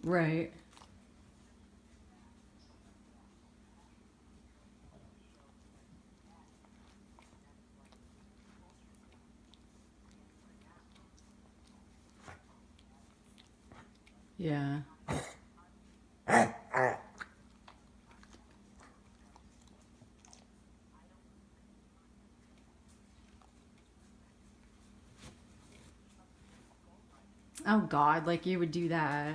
Right. Yeah. Oh God, like you would do that.